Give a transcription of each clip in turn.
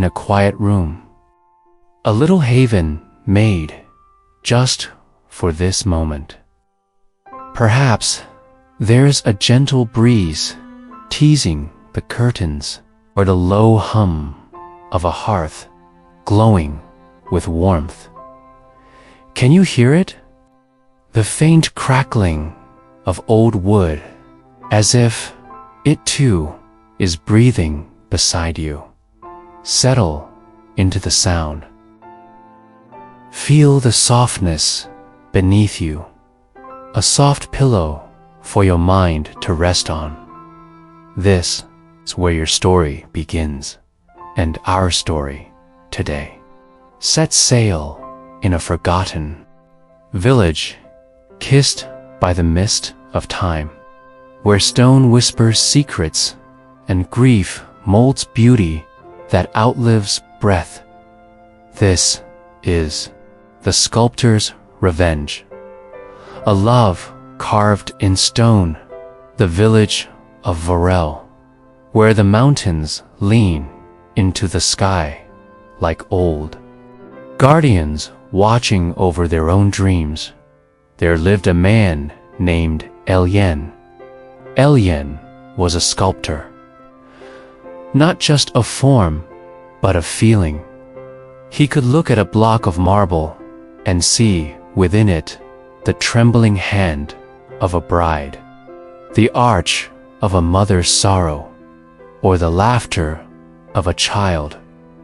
a quiet room, a little haven made just for this moment. Perhaps there's a gentle breeze teasing the curtains, or the low hum of a hearth glowing with warmth. Can you hear it? The faint crackling of old wood, as if it too is breathing beside you. Settle into the sound. Feel the softness beneath you, a soft pillow for your mind to rest on. This is where your story begins, and our story today. Set sail in a forgotten village, kissed by the mist of time, where stone whispers secrets and grief molds beauty that outlives breath. This is the sculptor's revenge, a love carved in stone, the village of Vorel, where the mountains lean into the sky like old guardians watching over their own dreams. There lived a man named Elion. Elion was a sculptor, not just of form, but of feeling. He could look at a block of marble and see within it the trembling hand of a bride, the arch of a mother's sorrow, or the laughter of a child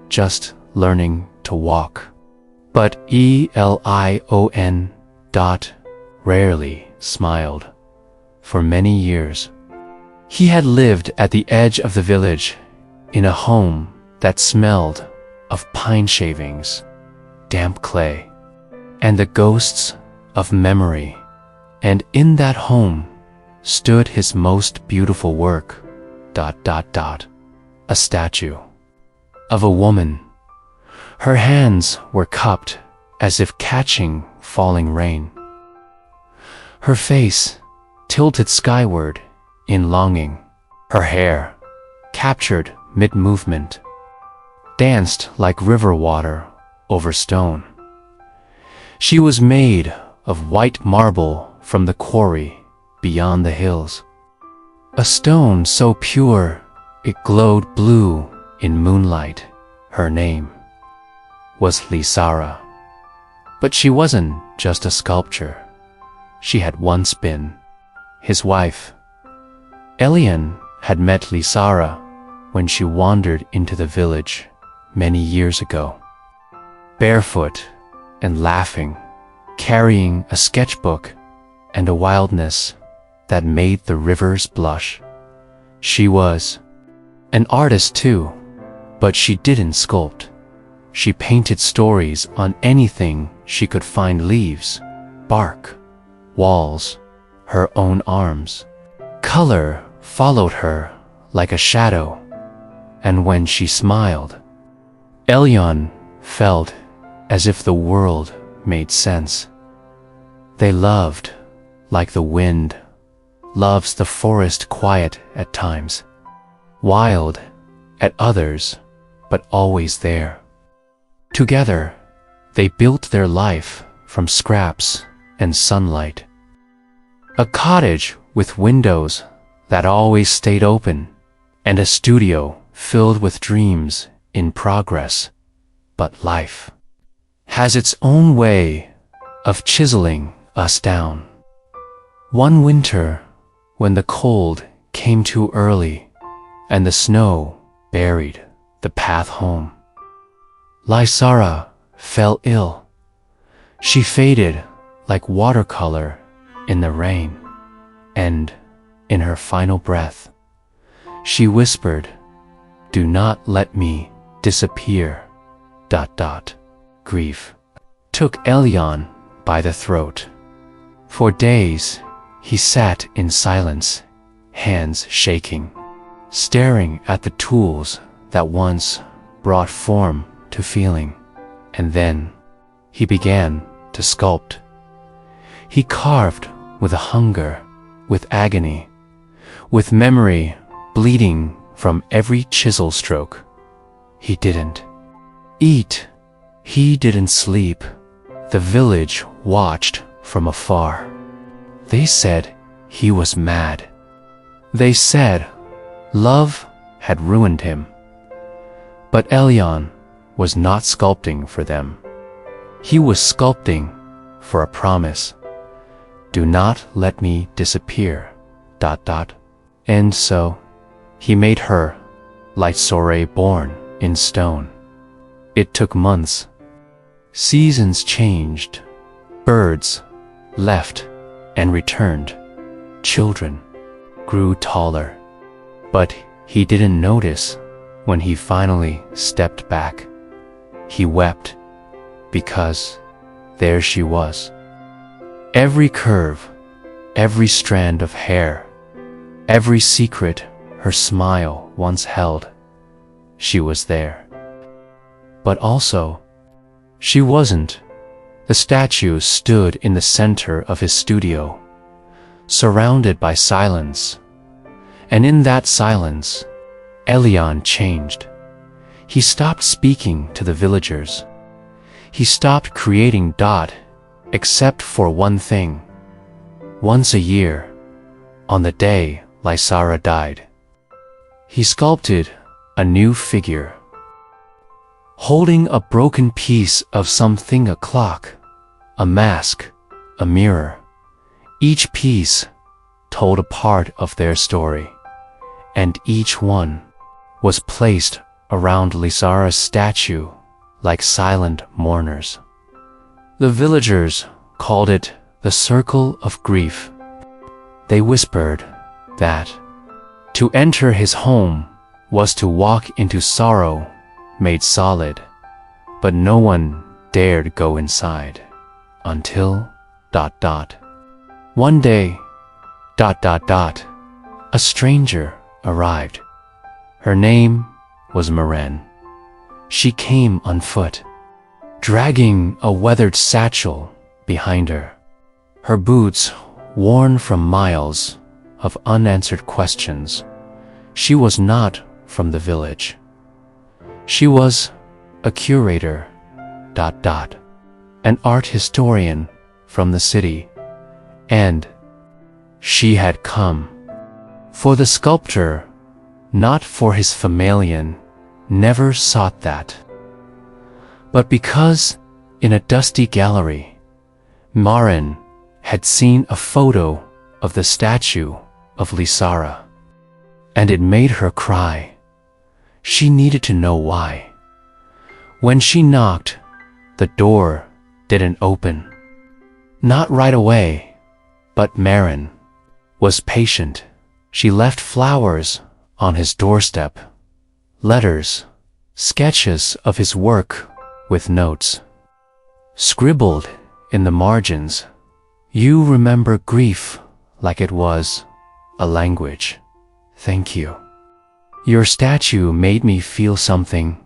just learning to walk. But Elion rarely smiled. For many years, he had lived at the edge of the village, in a home that smelled of pine shavings, damp clay, and the ghosts of memory. And in that home stood his most beautiful work, a statue of a woman. Her hands were cupped as if catching falling rain. Her face tilted skyward in longing. Her hair, captured mid-movement, danced like river water over stone. She was made of white marble from the quarry beyond the hills, a stone so pure it glowed blue in moonlight. Her name was Lisara. But she wasn't just a sculpture. She had once been his wife. Elion had met Lisara when she wandered into the village many years ago, barefoot and laughing, carrying a sketchbook and a wildness that made the rivers blush. She was an artist too, but she didn't sculpt. She painted stories on anything she could find: leaves, bark, walls, her own arms. Color followed her like a shadow, and when she smiled, Elion felt as if the world made sense. They loved like the wind loves the forest, quiet at times, wild at others, but always there. Together, they built their life from scraps and sunlight. A cottage with windows that always stayed open, and a studio filled with dreams in progress. But life has its own way of chiseling us down. One winter, when the cold came too early and the snow buried the path home, Lisara fell ill. She faded like watercolor in the rain, and in her final breath, she whispered, "Do not let me disappear." Grief took Elion by the throat. For days, he sat in silence, hands shaking, staring at the tools that once brought form to feeling. And then he began to sculpt. He carved with a hunger, with agony, with memory bleeding from every chisel stroke. He didn't eat. He didn't sleep. The village watched from afar. They said he was mad. They said love had ruined him. But Elion was not sculpting for them. He was sculpting for a promise. Do not let me disappear. ... And so, he made her, Lysore, born in stone. It took months. Seasons changed. Birds left and returned. Children grew taller. But he didn't notice when he finally stepped back. He wept because there she was. Every curve, every strand of hair, every secret her smile once held, she was there. But also, she wasn't. The statue stood in the center of his studio, surrounded by silence. And in that silence, Elion changed. He stopped speaking to the villagers. He stopped creating ... except for one thing. Once a year, on the day Lysara died, he sculpted a new figure, holding a broken piece of something, a clock, a mask, a mirror. Each piece told a part of their story, and each one was placed around Lysara's statue like silent mourners. The villagers called it the circle of grief. They whispered that to enter his home was to walk into sorrow made solid, but no one dared go inside until ... One day ... a stranger arrived. Her name was Maren. She came on foot, dragging a weathered satchel behind her. Her boots worn from miles of unanswered questions. She was not from the village. She was a curator ... an art historian from the city. And she had come for the sculptor, not for his famalian, never sought that. But because in a dusty gallery, Maren had seen a photo of the statue of Lysara, and it made her cry. She needed to know why. When she knocked, the door didn't open. Not right away, but Maren was patient. She left flowers on his doorstep, letters, sketches of his work with notes. Scribbled in the margins, "You remember grief like it was a language. Thank you. Your statue made me feel something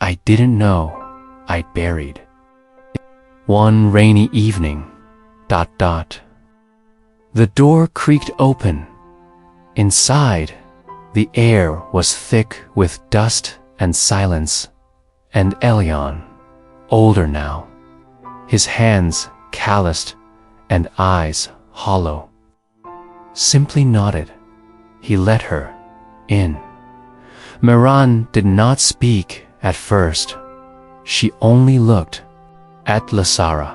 I didn't know I'd buried." One rainy evening, ... The door creaked open. Inside, the air was thick with dust and silence, and Elion, older now, his hands calloused and eyes hollow, simply nodded. He let her in. Maren did not speak at first. She only looked at Lysara,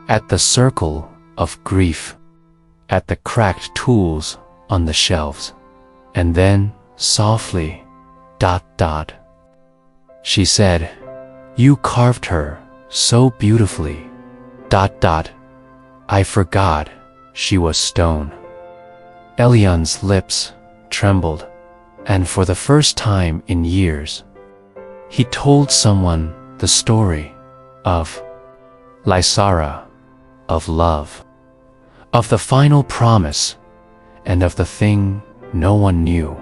at the circle of grief, at the cracked tools on the shelves, and then softly, ... She said, "You carved her so beautifully, ... I forgot she was stone." Elion's lips trembled, and for the first time in years, he told someone the story of Lysara, of love, of the final promise, and of the thing no one knew.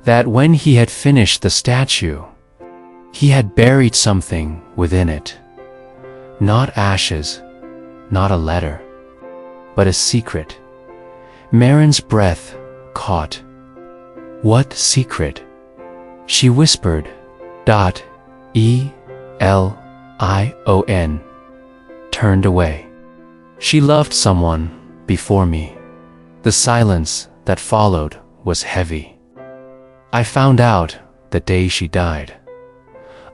That when he had finished the statue, he had buried something within it. Not ashes, not a letter, but a secret. Maren's breath caught. What secret? She whispered, Elion, turned away. She loved someone before me. The silence that followed was heavy. I found out the day she died.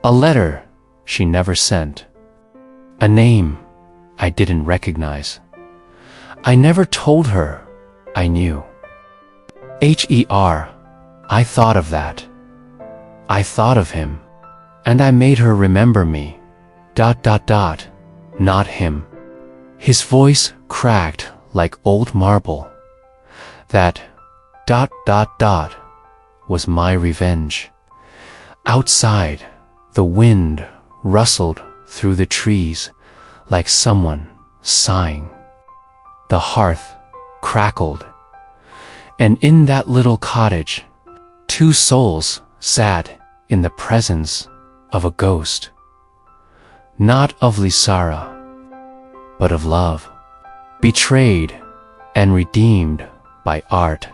A letter she never sent. A name I didn't recognize. I never told her I knew. I thought of that. I thought of him. And I made her remember me. Not him. His voice cracked like old marble. That was my revenge. Outside, the wind rustled through the trees like someone sighing. The hearth crackled. And in that little cottage, two souls sat in the presence of a ghost. Not of Lysara, but of love, betrayed and redeemed by art.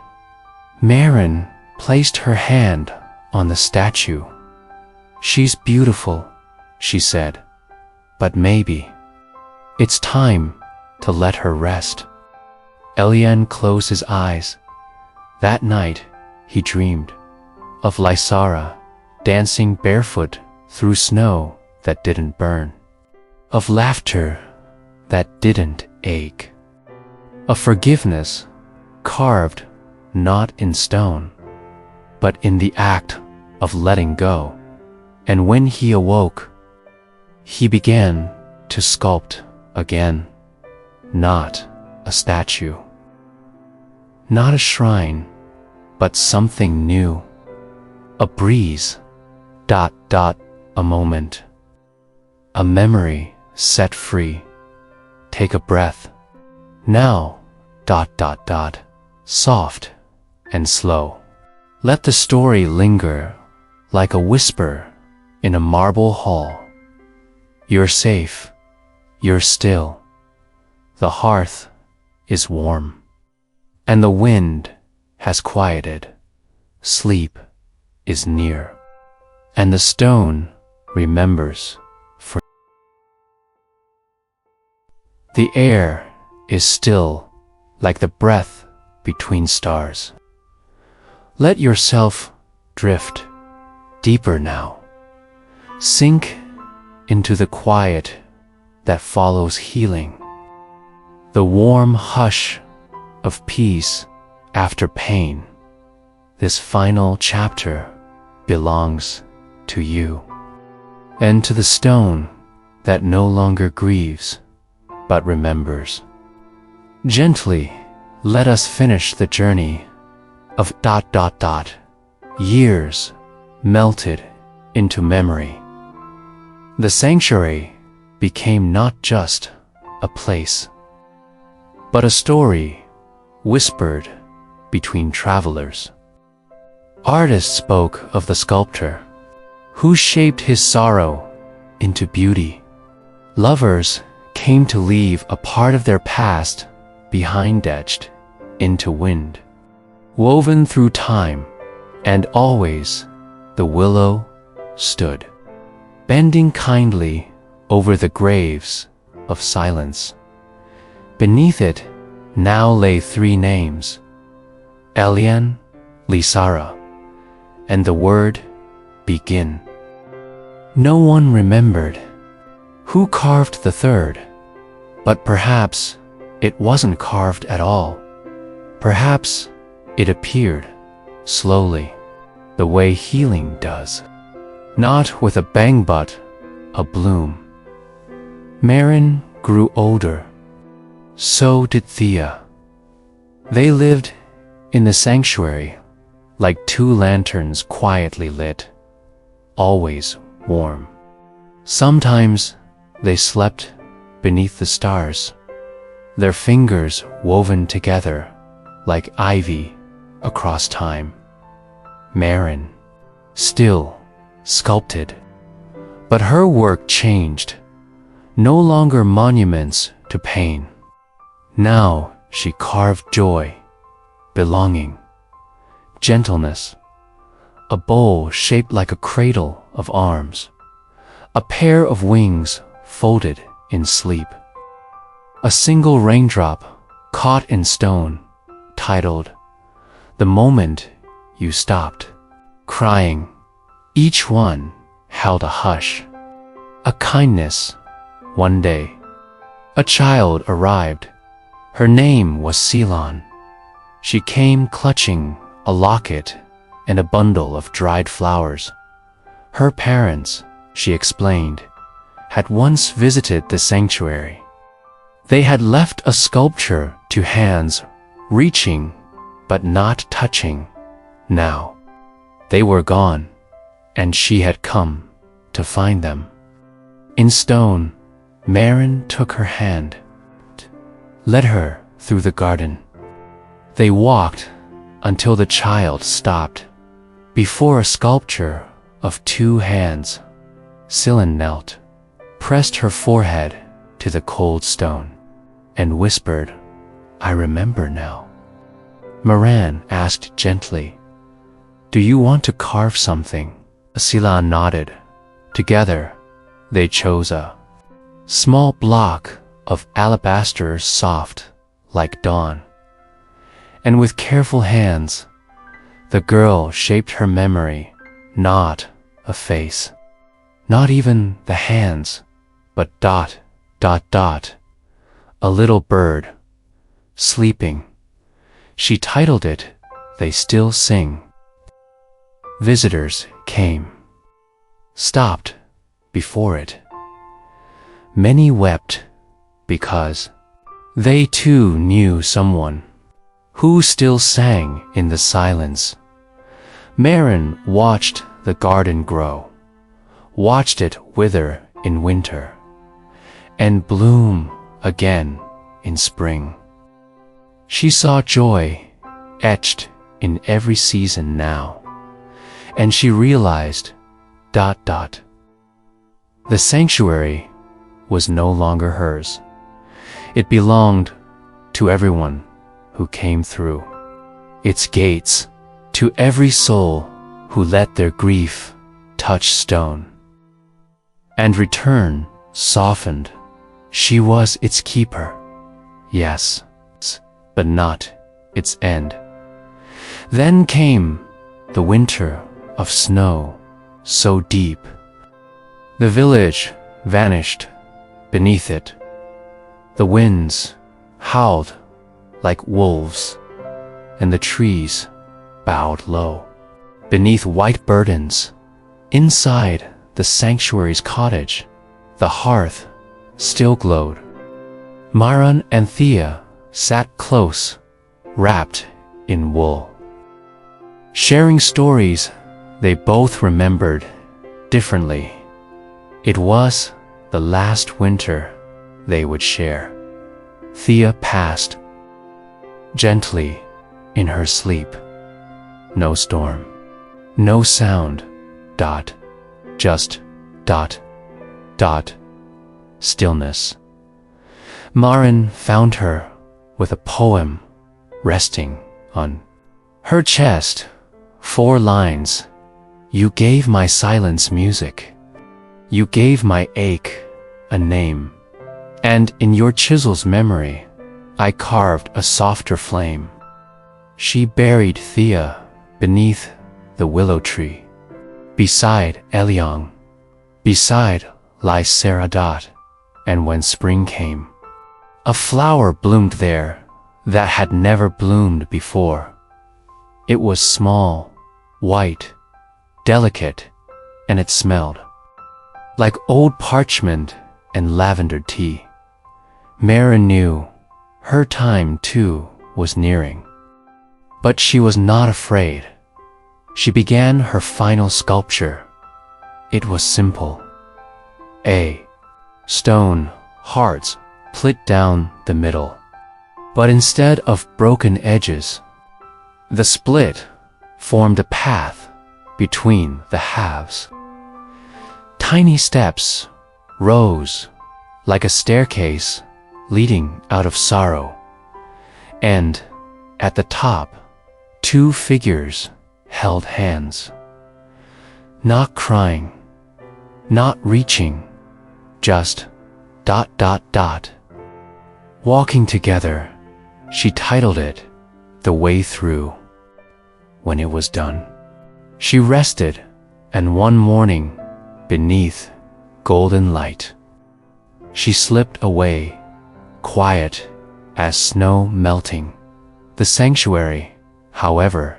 Maren placed her hand on the statue. "She's beautiful," she said, "but maybe it's time to let her rest." Elion closed his eyes. That night, he dreamed of Lysara dancing barefoot through snow that didn't burn, of laughter that didn't ache, of forgiveness carved not in stone, but in the act of letting go. And when he awoke, he began to sculpt again, not a statue, not a shrine, but something new. A breeze, a moment, a memory set free. Take a breath. Now, soft and slow. Let the story linger like a whisper in a marble hall. You're safe. You're still. The hearth is warm. And the wind has quieted. Sleep is near. And the stone remembers for the air is still like the breath between stars. Let yourself drift deeper now. Sink into the quiet that follows healing. The warm hush of peace after pain. This final chapter belongs to you and to the stone that no longer grieves but remembers. Gently let us finish the journey of years melted into memory. The sanctuary became not just a place, but a story whispered between travelers. Artists spoke of the sculptor who shaped his sorrow into beauty. Lovers came to leave a part of their past behind, etched into wind. Woven through time, and always the willow stood, bending kindly over the graves of silence. Beneath it now lay three names: Elion, Lysara, and the word begin. No one remembered who carved the third, but perhaps it wasn't carved at all. Perhaps it appeared slowly, the way healing does, not with a bang but a bloom. Maren grew older. So did Thea. They lived in the sanctuary like two lanterns quietly lit, always warm. Sometimes they slept beneath the stars, their fingers woven together like ivy across time. Maren, still sculpted, but her work changed, no longer monuments to pain. Now she carved joy, belonging, gentleness, a bowl shaped like a cradle of arms, a pair of wings folded in sleep. A single raindrop caught in stone, titled, "The Moment You Stopped Crying." Each one held a hush, a kindness. One day, a child arrived. Her name was Elion. She came clutching a locket and a bundle of dried flowers. Her parents, she explained, had once visited the sanctuary. They had left a sculpture to hands reaching but not touching. Now, they were gone, and she had come to find them. In stone, Marin took her hand, led her through the garden. They walked until the child stopped before a sculpture of two hands. Elion knelt, pressed her forehead to the cold stone, and whispered, "I remember now." Marin asked gently, "Do you want to carve something?" Elion nodded. Together, they chose a small block of alabaster, soft like dawn. And with careful hands, the girl shaped her memory, not a face, not even the hands, but dot, dot, dot, a little bird, sleeping. She titled it, "They Still Sing." Visitors came, stopped before it. Many wept because they too knew someone who still sang in the silence. Marin watched the garden grow, watched it wither in winter and bloom again in spring. She saw joy etched in every season now, and she realized, dot, dot, the sanctuary was no longer hers. It belonged to everyone who came through its gates, to every soul who let their grief touch stone and return softened. She was its keeper, yes, but not its end. Then came the winter of snow so deep. The village vanished beneath it. The winds howled like wolves, and the trees bowed low beneath white burdens. Inside the sanctuary's cottage, the hearth still glowed. Marin and Thea sat close, wrapped in wool, sharing stories they both remembered differently. It was the last winter they would share. Thea passed gently in her sleep. No storm, no sound, dot, just dot, dot, stillness. Marin found her with a poem resting on her chest. 4 lines. You gave my silence music. You gave my ache a name. And in your chisel's memory, I carved a softer flame. She buried Thea beneath the willow tree. Beside Elion, beside lies Saradat. And when spring came, a flower bloomed there that had never bloomed before. It was small, white, delicate, and it smelled like old parchment and lavender tea. Marin knew her time too was nearing, but she was not afraid. She began her final sculpture. It was simple. A stone hearts split down the middle, but instead of broken edges, the split formed a path between the halves. Tiny steps rose like a staircase leading out of sorrow, and at the top, 2 figures held hands, not crying, not reaching, just ... Walking together, she titled it The Way Through. When it was done, she rested, and one morning, beneath golden light, she slipped away, quiet as snow melting. The sanctuary, however,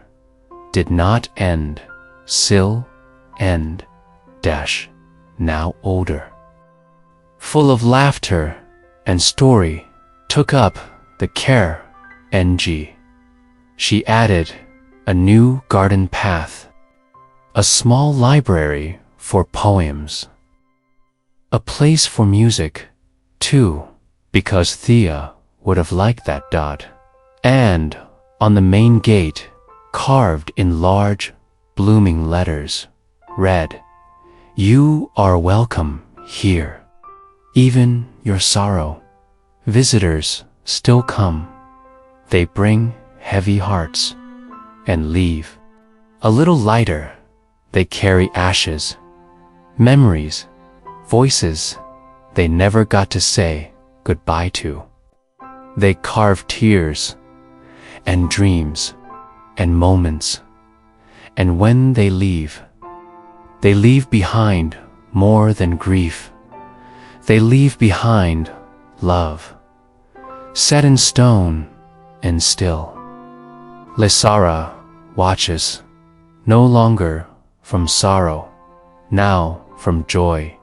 did not end, still end, now older. Full of laughter and story, took up the care, she added a new garden path, a small library for poems, a place for music, too, because Thea would have liked that. And on the main gate, carved in large, blooming letters, read, "You are welcome here. Even your sorrow. Visitors still come. They bring heavy hearts and leave a little lighter. They carry ashes, memories, voices they never got to say goodbye to. They carve tears and dreams and moments, and when they leave behind more than grief. They leave behind love, set in stone and still. Lesara watches, no longer from sorrow, now from joy.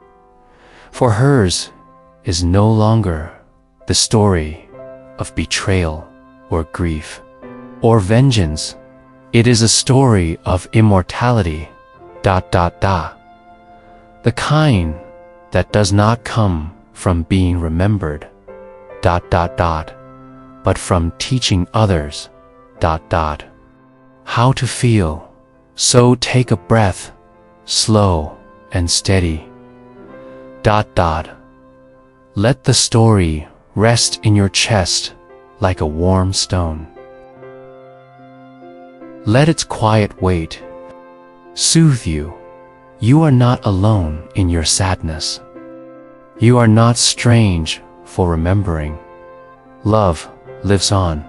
For hers is no longer the story of betrayal or grief or vengeance. It is a story of immortality, ... the kind that does not come from being remembered, ... but from teaching others, ... how to feel. So take a breath, slow and steady, ... let the story rest in your chest like a warm stone. Let its quiet weight soothe you. You are not alone in your sadness. You are not strange for remembering. Love lives on, ...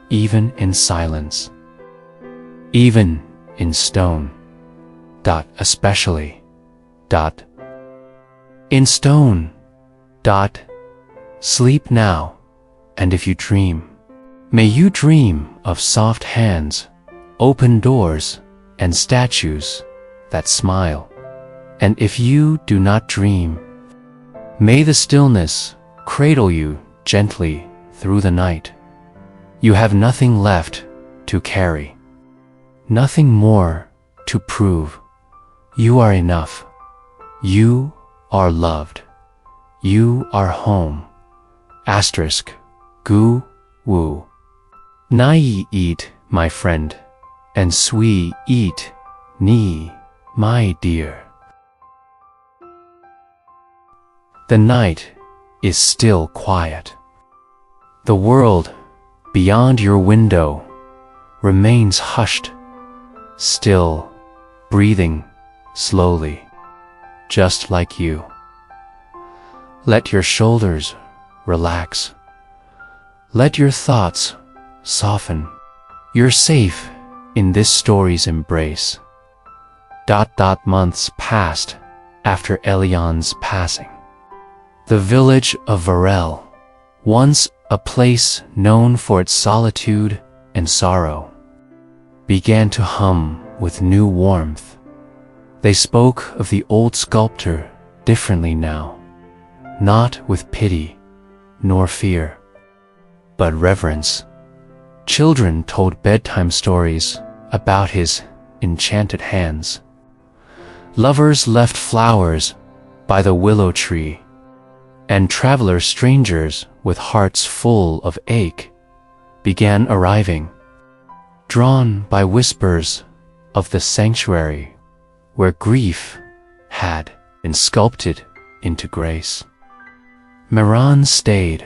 even in silence, even in stone, ... especially, ... in stone, ... Sleep now, and if you dream, may you dream of soft hands, open doors, and statues that smile. And if you do not dream, may the stillness cradle you gently through the night. You have nothing left to carry, nothing more to prove. You are enough. You are loved. You are home. Asterisk, gu, woo. Nai eat, my friend, and sui eat, ni, my dear. The night is still quiet. The world beyond your window remains hushed, still, breathing slowly, just like you. Let your shoulders relax. Let your thoughts soften. You're safe in this story's embrace. ... Months passed after Elion's passing. The village of Varel, once a place known for its solitude and sorrow, began to hum with new warmth. They spoke of the old sculptor differently now, not with pity nor fear, but reverence. Children told bedtime stories about his enchanted hands. Lovers left flowers by the willow tree, and traveler strangers with hearts full of ache began arriving, drawn by whispers of the sanctuary where grief had been sculpted into grace. Miran stayed.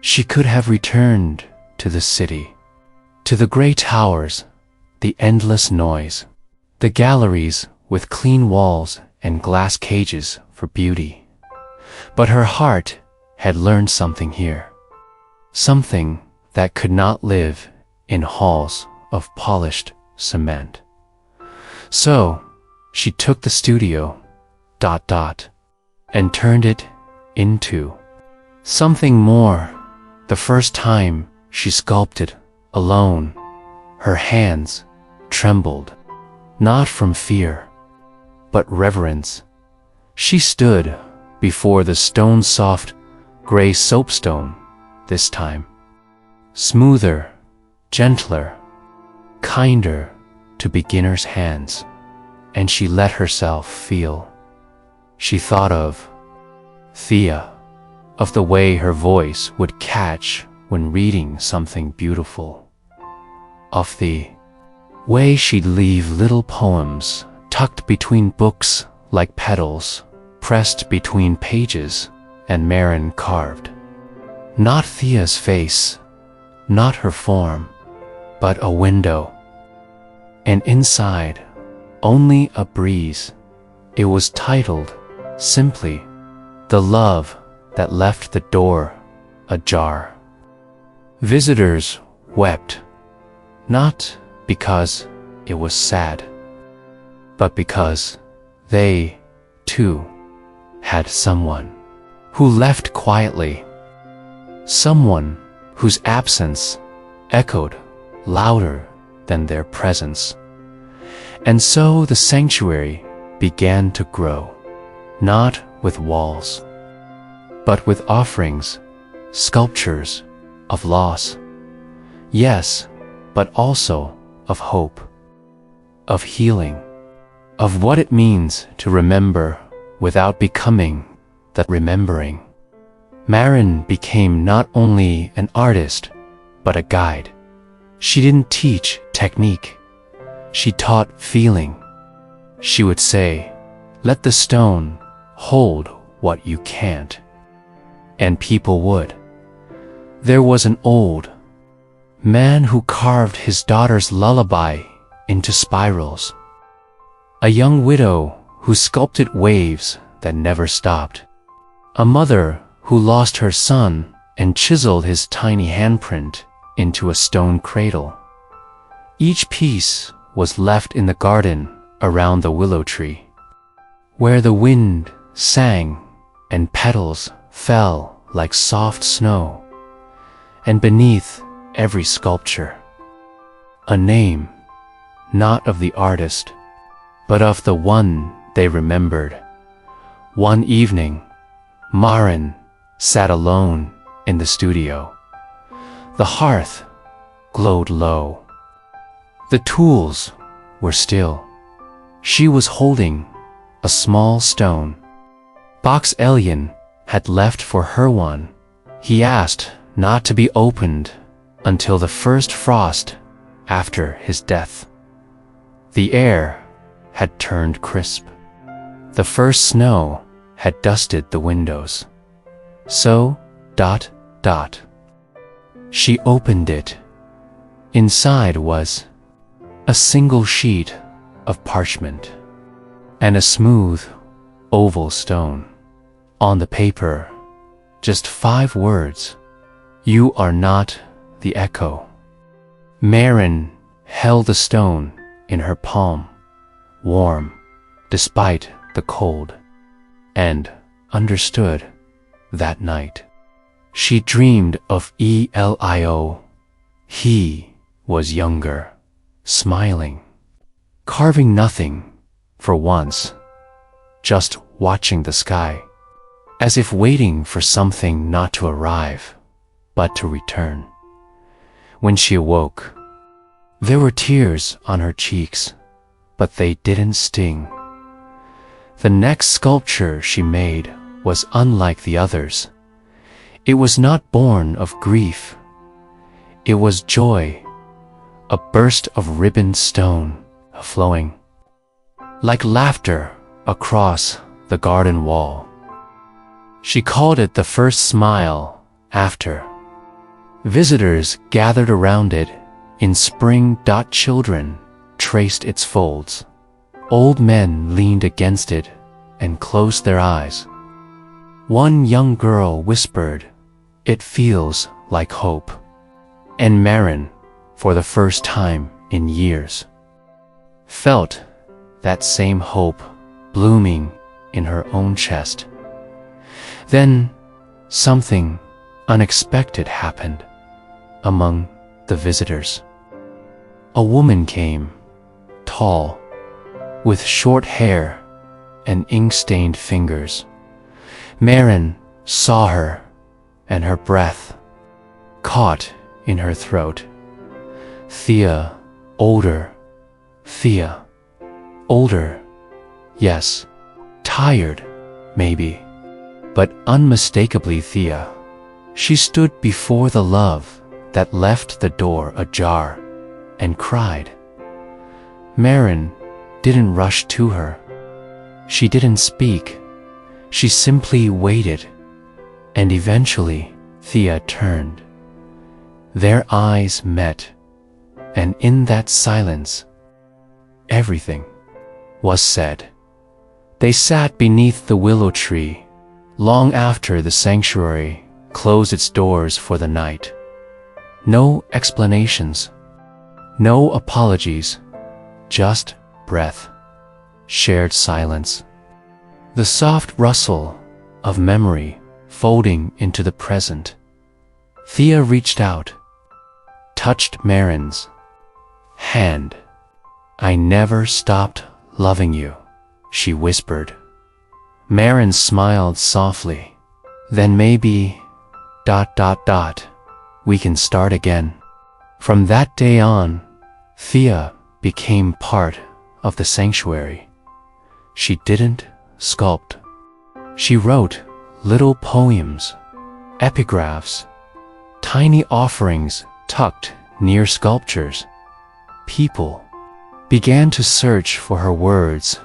She could have returned to the city, to the gray towers, the endless noise, the galleries with clean walls and glass cages for beauty. But her heart had learned something here, something that could not live in halls of polished cement. So she took the studio, and turned it into something more. The first time she sculpted alone, her hands trembled, not from fear, but reverence. She stood before the stone-soft gray soapstone this time, smoother, gentler, kinder to beginners' hands, and she let herself feel. She thought of Thea, of the way her voice would catch when reading something beautiful, of the way she'd leave little poems tucked between books like petals pressed between pages and Marin carved. Not Thea's face, not her form, but a window. And inside, only a breeze. It was titled, simply, The Love That Left the Door Ajar. Visitors wept, not because it was sad, but because they, too, had someone who left quietly, someone whose absence echoed louder than their presence. And so the sanctuary began to grow, not with walls, but with offerings, sculptures of loss. Yes, but also of hope, of healing, of what it means to remember without becoming that remembering. Marin became not only an artist, but a guide. She didn't teach technique. She taught feeling. She would say, "Let the stone hold what you can't." And people would. There was an old man who carved his daughter's lullaby into spirals. A young widow who sculpted waves that never stopped. A mother who lost her son and chiseled his tiny handprint into a stone cradle. Each piece was left in the garden around the willow tree, where the wind sang and petals fell like soft snow, and beneath every sculpture, a name, not of the artist, but of the one they remembered. One evening, Marin sat alone in the studio. The hearth glowed low. The tools were still. She was holding a small stone. Box Elion had left for her one. He asked not to be opened until the first frost after his death. The air had turned crisp. The first snow had dusted the windows. So, she opened it. Inside was a single sheet of parchment and a smooth, oval stone. On the paper, just 5 words: "You are not the echo." Marin held the stone in her palm, warm despite the cold, and understood that night. She dreamed of Elion. He was younger, smiling, carving nothing for once, just watching the sky, as if waiting for something not to arrive, but to return. When she awoke, there were tears on her cheeks, but they didn't sting. The next sculpture she made was unlike the others. It was not born of grief. It was joy, a burst of ribboned stone flowing, like laughter across the garden wall. She called it the first smile after. Visitors gathered around it in spring. Children traced its folds, Old men leaned against it and closed their eyes. One young girl whispered, "It feels like hope." And Marin, for the first time in years, felt that same hope blooming in her own chest. Then something unexpected happened among the visitors. A woman came, tall, with short hair and ink-stained fingers. Marin saw her, and her breath caught in her throat. Thea, older. Thea, older. Yes, tired, maybe, but unmistakably Thea. She stood before the love that left the door ajar and cried. Marin didn't rush to her. She didn't speak. She simply waited, and eventually Thea turned. Their eyes met, and in that silence, everything was said. They sat beneath the willow tree long after the sanctuary closed its doors for the night. No explanations, no apologies, just breath, shared silence. The soft rustle of memory folding into the present. Thea reached out, touched Marin's hand. "I never stopped loving you," she whispered. Marin smiled softly. "Then maybe... we can start again." From that day on, Thea became part of the sanctuary. She didn't sculpt. She wrote little poems, epigraphs, tiny offerings tucked near sculptures. People began to search for her words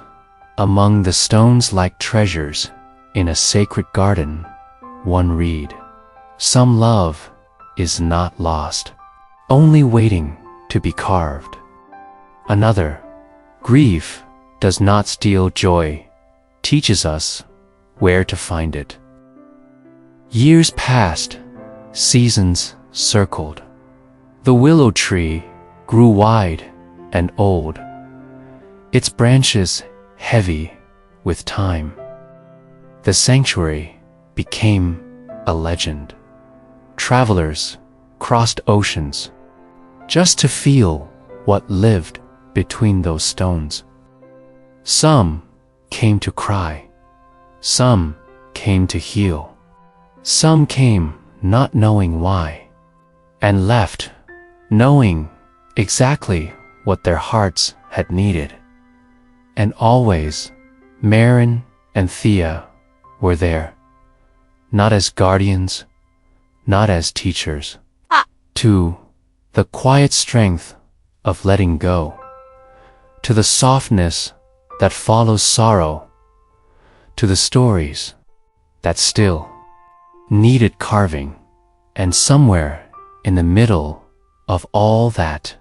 among the stones like treasures in a sacred garden. One read, "Some love is not lost, only waiting to be carved." Another, "Grief does not steal joy, teaches us where to find it." Years passed, seasons circled. The willow tree grew wide and old, its branches heavy with time. The sanctuary became a legend. Travelers crossed oceans just to feel what lived between those stones. Some came to cry, some came to heal, some came not knowing why, and left knowing exactly what their hearts had needed. And always, Marin and Thea were there, not as guardians, not as teachers, to the quiet strength of letting go, to the softness that follows sorrow, to the stories that still needed carving. And somewhere in the middle of all that,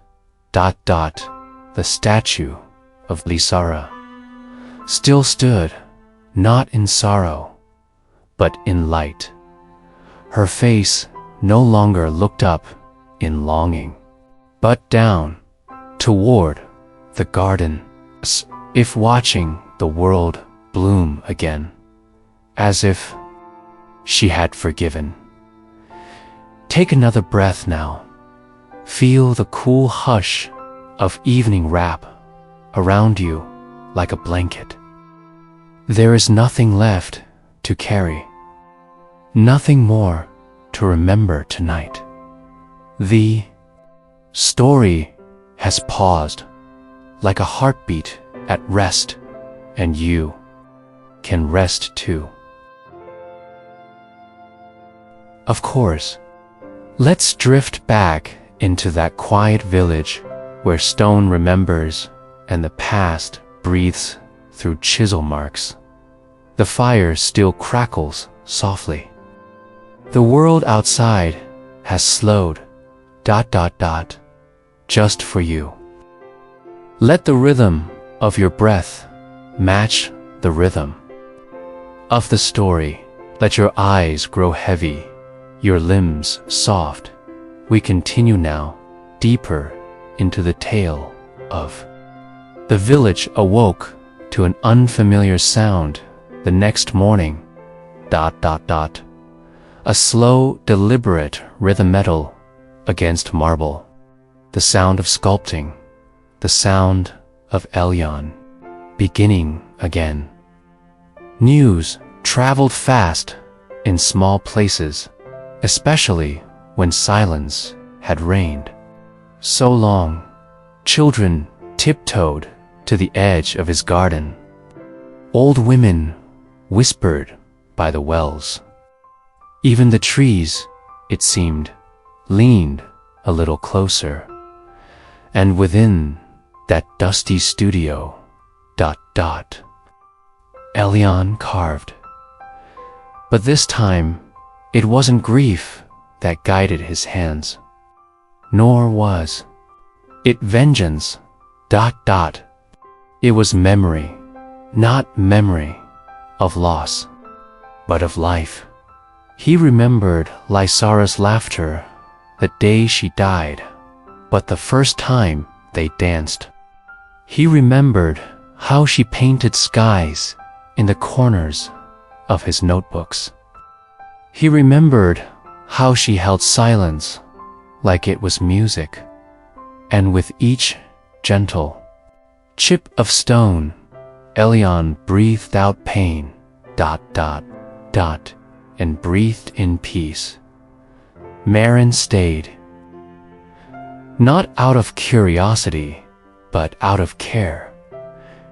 the statue of Lisara still stood, not in sorrow, but in light. Her face no longer looked up in longing, but down toward the garden, as if watching the world bloom again, as if she had forgiven. Take another breath now. Feel the cool hush of evening wrap around you like a blanket. There is nothing left to carry, nothing more to remember tonight. The story has paused like a heartbeat at rest, and you can rest too. Of course, let's drift back into that quiet village where stone remembers and the past breathes through chisel marks. The fire still crackles softly. The world outside has slowed, just for you. Let the rhythm of your breath match the rhythm of the story. Let your eyes grow heavy, your limbs soft. We continue now, deeper into the tale of. The village awoke to an unfamiliar sound the next morning. ... A slow, deliberate rhythm metal against marble. The sound of sculpting, the sound of Elion, beginning again. News traveled fast in small places, especially when silence had reigned. So long, children tiptoed to the edge of his garden. Old women whispered by the wells. Even the trees, it seemed, leaned a little closer. And within that dusty studio, ... Elion carved. But this time, it wasn't grief that guided his hands, nor was it vengeance ... It was memory, not memory of loss, but of life. He remembered Lysara's laughter the day she died, but the first time they danced. He remembered how she painted skies in the corners of his notebooks. He remembered how she held silence like it was music, and with each gentle chip of stone, Elion breathed out pain ... and breathed in peace. Marin stayed, not out of curiosity, but out of care.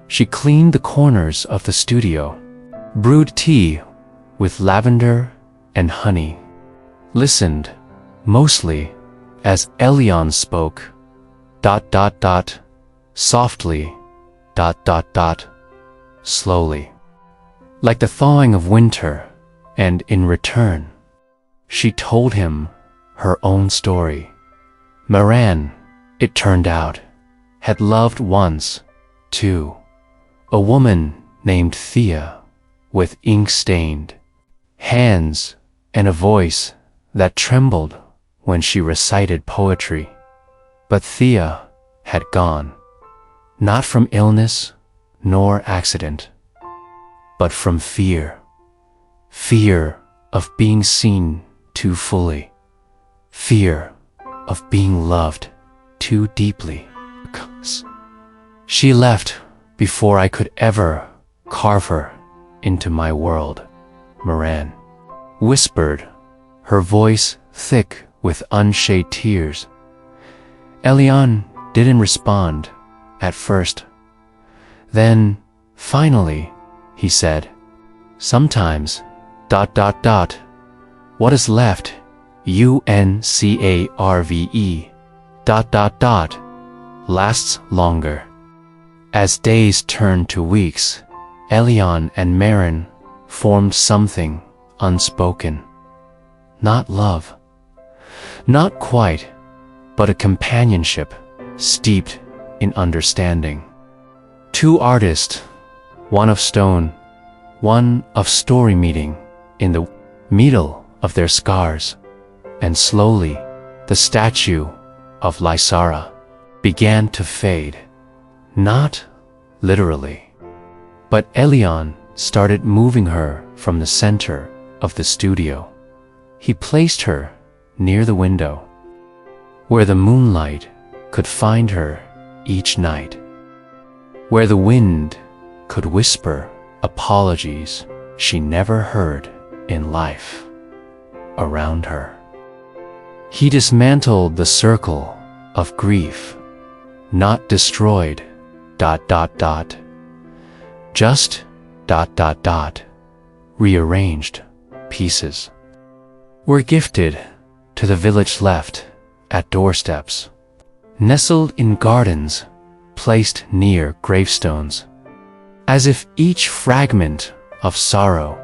She cleaned the corners of the studio, brewed tea with lavender and honey, listened, mostly, as Elion spoke, ... softly, ... slowly, like the thawing of winter, and in return, she told him her own story. Marin, it turned out, had loved once, too, a woman named Thea, with ink-stained hands and a voice that trembled when she recited poetry. But Thea had gone, not from illness nor accident, but from fear. Fear of being seen too fully. Fear of being loved too deeply. She left before I could ever carve her into my world, Marin whispered, her voice thick with unshed tears. Elion didn't respond at first. Then, finally, he said, sometimes, ... what is left, UNCARVE, ... lasts longer. As days turned to weeks, Elion and Marin formed something unspoken. Not love, not quite, but a companionship steeped in understanding. Two artists, one of stone, one of story, meeting in the middle of their scars, and slowly the statue of Lysara began to fade. Not literally, but Elion started moving her from the center of the studio. He placed her near the window, where the moonlight could find her each night, where the wind could whisper apologies she never heard in life around her. He dismantled the circle of grief, not destroyed, ... just ... rearranged pieces were gifted to the village left at doorsteps, nestled in gardens placed near gravestones, as if each fragment of sorrow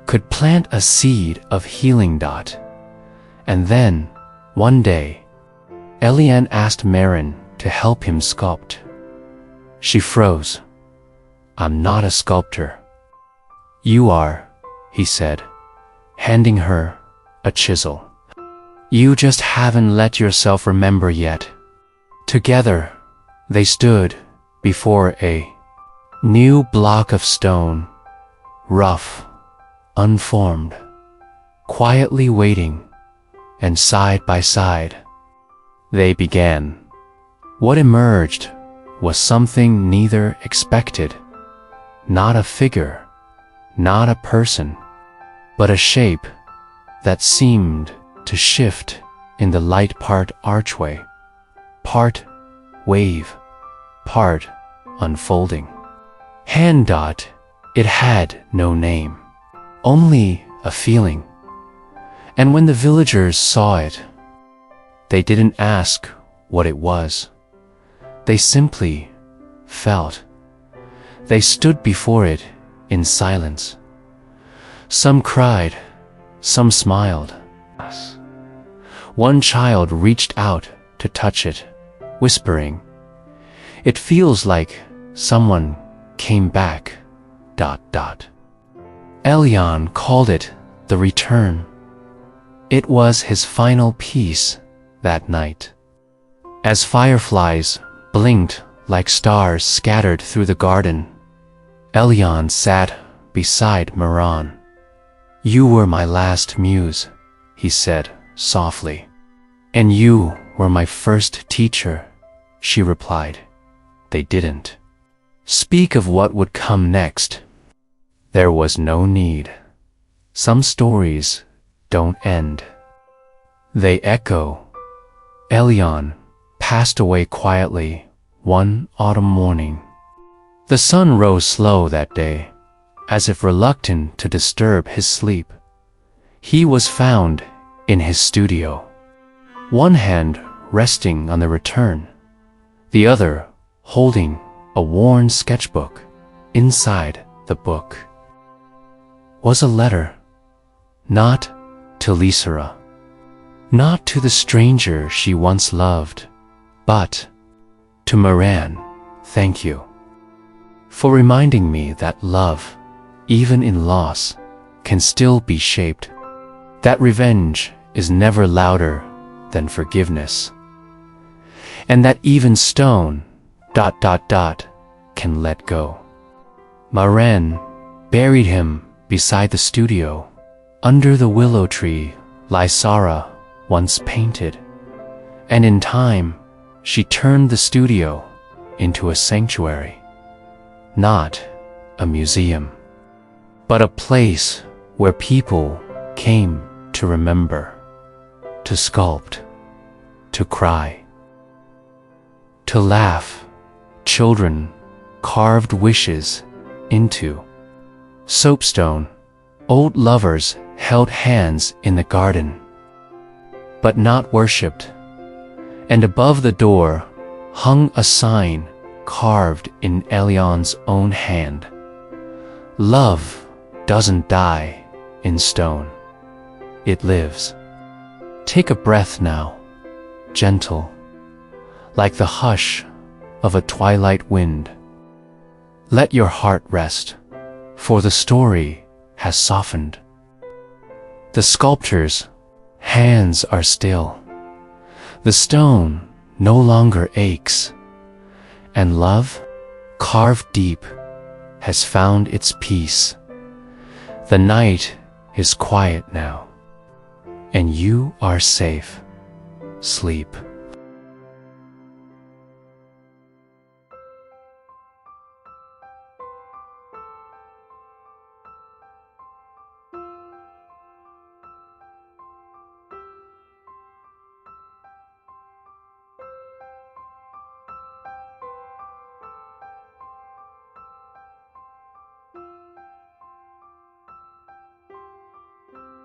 could plant a seed of healing. And then, one day, Elion asked Marin to help him sculpt. She froze. "I'm not a sculptor." "You are," he said, handing her a chisel. "You just haven't let yourself remember yet." Together, they stood before a new block of stone, rough, unformed, quietly waiting, and side by side, they began. What emerged was something neither expected, not a figure, not a person, but a shape that seemed to shift in the light, part archway, part wave, part unfolding. It had no name, only a feeling. And when the villagers saw it, they didn't ask what it was. They simply felt. They stood before it in silence. Some cried, some smiled. One child reached out to touch it, whispering, "It feels like someone came back, ... Elion called it the return. It was his final piece that night. As fireflies blinked like stars scattered through the garden, Elion sat beside Moran. "You were my last muse," he said softly. "And you were my first teacher," she replied. They didn't speak of what would come next. There was no need. Some stories don't end. They echo. Elion passed away quietly one autumn morning. The sun rose slow that day, as if reluctant to disturb his sleep. He was found in his studio, one hand resting on the return, the other holding a worn sketchbook. Inside the book was a letter, not to Lysera, not to the stranger she once loved, but to Moran. "Thank you for reminding me that love, even in loss, can still be shaped, that revenge is never louder than forgiveness, and that even stone ... can let go." Moran buried him beside the studio, under the willow tree Lysera once painted, and in time she turned the studio into a sanctuary, not a museum, but a place where people came to remember, to sculpt, to cry, to laugh. Children carved wishes into soapstone. Old lovers held hands in the garden, but not worshipped. And above the door hung a sign carved in Elion's own hand. "Love doesn't die in stone. It lives. Take a breath now, gentle, like the hush of a twilight wind. Let your heart rest, for the story has softened. The sculptor's hands are still. The stone no longer aches, and love, carved deep, has found its peace. The night is quiet now, and you are safe. Sleep."